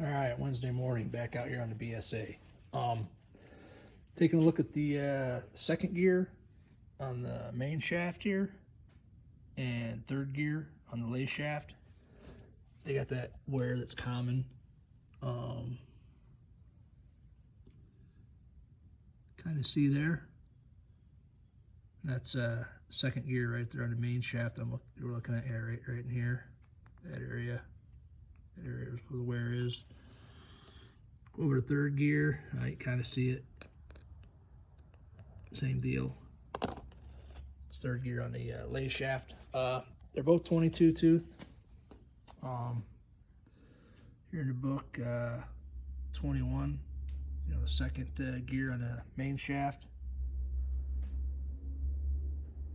All right, Wednesday morning, back out here on the BSA. Taking a look at the second gear on the main shaft here and third gear on the lay shaft. They got that wear that's common. Kind of see there. That's second gear right there on the main shaft. We're looking at right in here, that area. That area is where the wear is. Go over to third gear. You kind of see it. Same deal. It's third gear on the lay shaft. They're both 22 tooth. Here in the book, 21. You know, the second gear on the main shaft.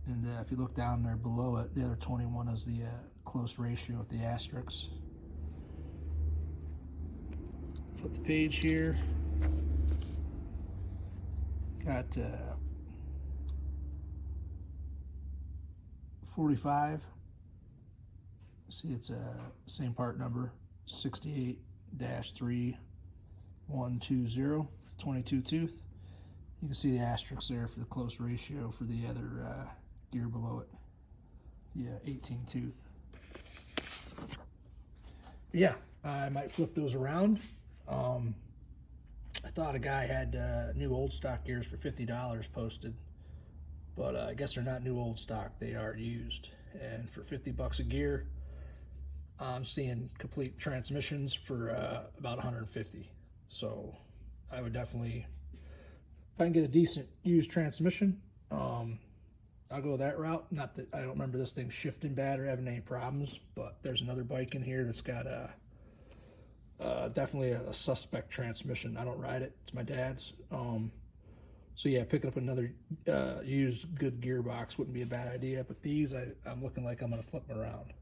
And if you look down there below it, the other 21 is the close ratio with the asterisks. Flip the page here. Got 45. See, it's a same part number, 68-3120, 22 tooth. You can see the asterisks there for the close ratio for the other gear below it. Yeah, 18 tooth. Yeah, I might flip those around. I thought a guy had new old stock gears for $50 posted, but I guess they're not new old stock. They are used, and for 50 bucks a gear, I'm seeing complete transmissions for about 150. So I would definitely, if I can get a decent used transmission, I'll go that route. Not that I don't remember this thing shifting bad or having any problems, but there's another bike in here that's got definitely a suspect transmission. I don't ride it. It's my dad's. So yeah, picking up another used good gearbox wouldn't be a bad idea. But these, I'm looking like I'm going to flip them around.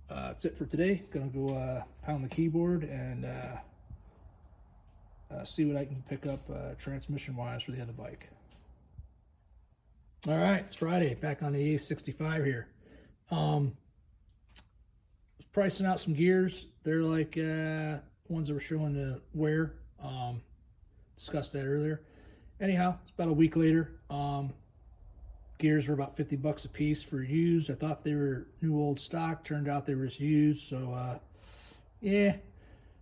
That's it for today. Going to go pound the keyboard and see what I can pick up transmission-wise for the other bike. All right, it's Friday. Back on the A65 here. Pricing out some gears. They're like ones that were showing the wear. Discussed that earlier. Anyhow, it's about a week later. Gears were about 50 bucks a piece for used. I thought they were new old stock. Turned out they were just used. So yeah,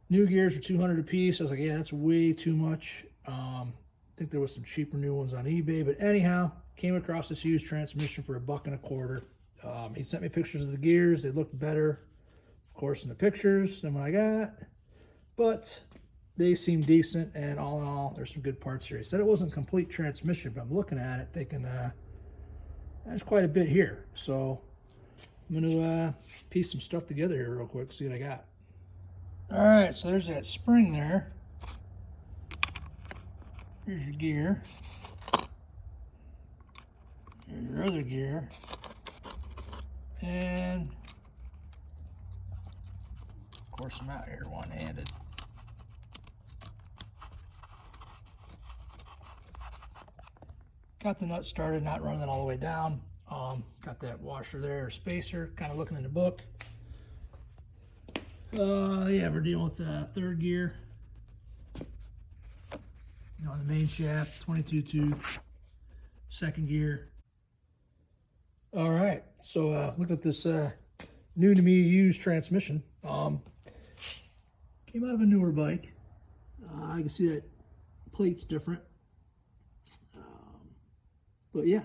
new gears were 200 a piece. I was like, yeah, that's way too much. I think there was some cheaper new ones on eBay. But anyhow, came across this used transmission for $1.25. He sent me pictures of the gears. They looked better, of course, in the pictures than what I got, but they seem decent, and all in all, there's some good parts here. He said it wasn't complete transmission, but I'm looking at it thinking there's quite a bit here. So I'm going to piece some stuff together here real quick, see what I got. All right, so there's that spring there. Here's your gear. Here's your other gear. And of course I'm out here one-handed. Got the nut started, not running it all the way down. Got that washer there, spacer, kind of looking in the book. Yeah, we're dealing with third gear. On the main shaft, 22 tooth, second gear. All right, so look at this new to me used transmission. Came out of a newer bike. I can see that plate's different. But yeah,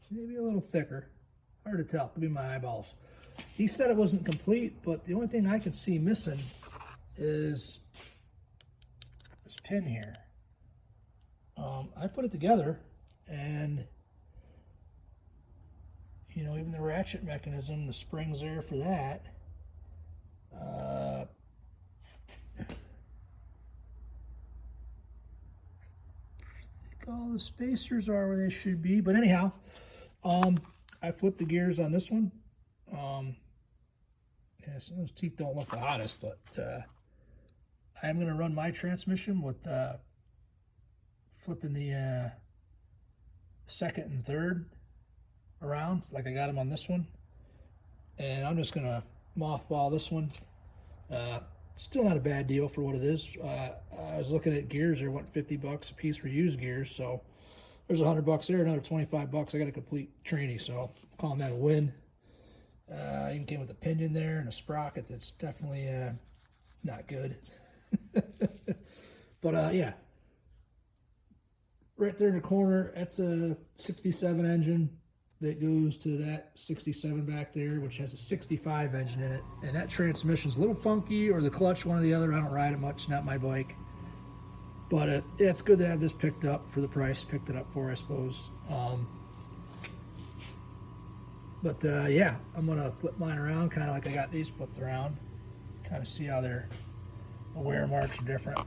maybe a little thicker. Hard to tell, could be my eyeballs. He said it wasn't complete, but the only thing I can see missing is this pin here. I put it together, and you know, even the ratchet mechanism, the springs there for that. All the spacers are where they should be, but anyhow, I flipped the gears on this one. Yeah, some of those teeth don't look the hottest, but I'm going to run my transmission with flipping the second and third around like I got them on this one, and I'm just going to mothball this one Still not a bad deal for what it is. I was looking at gears. They're what, $50 a piece for used gears. So there's $100 there, another $25. I got a complete tranny, so I'm calling that a win. Even came with a pinion there and a sprocket that's definitely not good. But yeah, right there in the corner, that's a 67 engine that goes to that 67 back there, which has a 65 engine in it. And that transmission's a little funky, or the clutch, one or the other. I don't ride it much, not my bike. But yeah, it's good to have this picked up for the price. Picked it up for, I suppose. But yeah, I'm gonna flip mine around, kind of like I got these flipped around. Kind of see how their wear marks are different.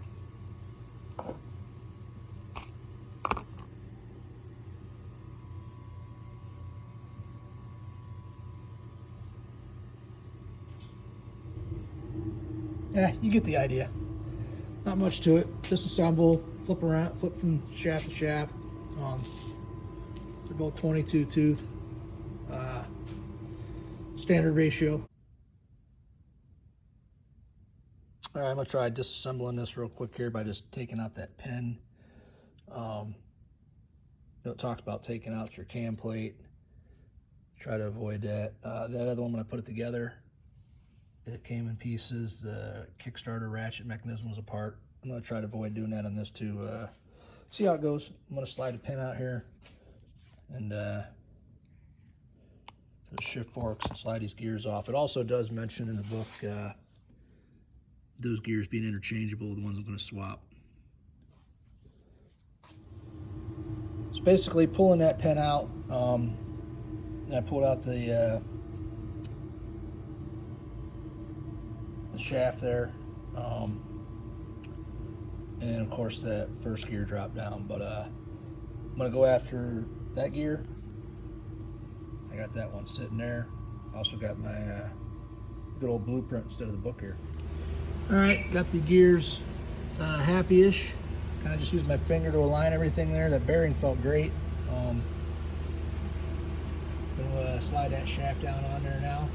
Yeah, you get the idea. Not much to it. Disassemble, flip around, flip from shaft to shaft. They're both 22 tooth, standard ratio. All right, I'm gonna try disassembling this real quick here by just taking out that pin. It talks about taking out your cam plate. Try to avoid that. That other one, when I put it together, it came in pieces. The Kickstarter ratchet mechanism was apart. I'm going to try to avoid doing that on this too. See how it goes. I'm going to slide a pin out here and the shift forks and slide these gears off. It also does mention in the book those gears being interchangeable, the ones I'm going to swap. It's basically pulling that pin out. And I pulled out the shaft there, and of course that first gear dropped down. But I'm gonna go after that gear. I got that one sitting there. Also got my good old blueprint instead of the book here. All right, got the gears happy-ish. Kind of just used my finger to align everything there. That bearing felt great. Gonna slide that shaft down on there now,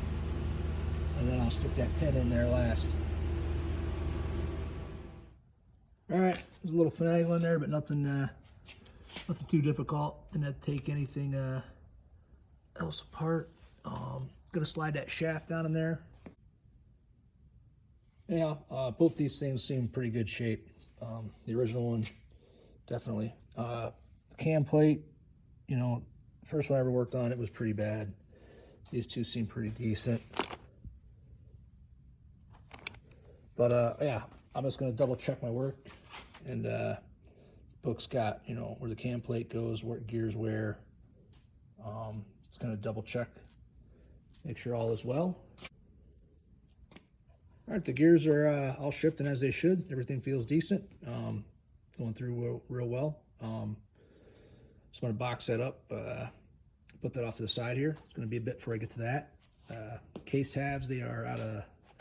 and then I'll stick that pin in there last. All right, there's a little finagling there, but nothing too difficult. Didn't have to take anything else apart. Gonna slide that shaft down in there. Yeah, both these things seem pretty good shape. The original one, definitely. The cam plate, you know, first one I ever worked on, it was pretty bad. These two seem pretty decent. But yeah, I'm just gonna double check my work, and book's got, you know, where the cam plate goes, where gears where. It's gonna double check, make sure all is well. All right, the gears are all shifting as they should. Everything feels decent. Going through real well. Just want to box that up, put that off to the side here. It's going to be a bit before I get to that. Case halves, they are out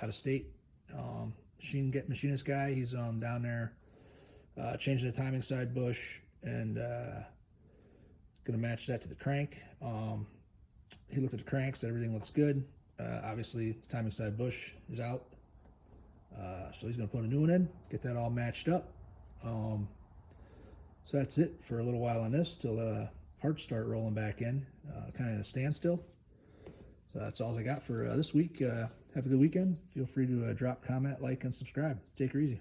of state. Machinist guy, he's down there changing the timing side bush, and going to match that to the crank. He looked at the crank, said everything looks good. Obviously, the timing side bush is out. So he's going to put a new one in, get that all matched up. So that's it for a little while on this till parts start rolling back in, kind of at a standstill. So that's all I got for this week. Have a good weekend. Feel free to drop, comment, like, and subscribe. Take her easy.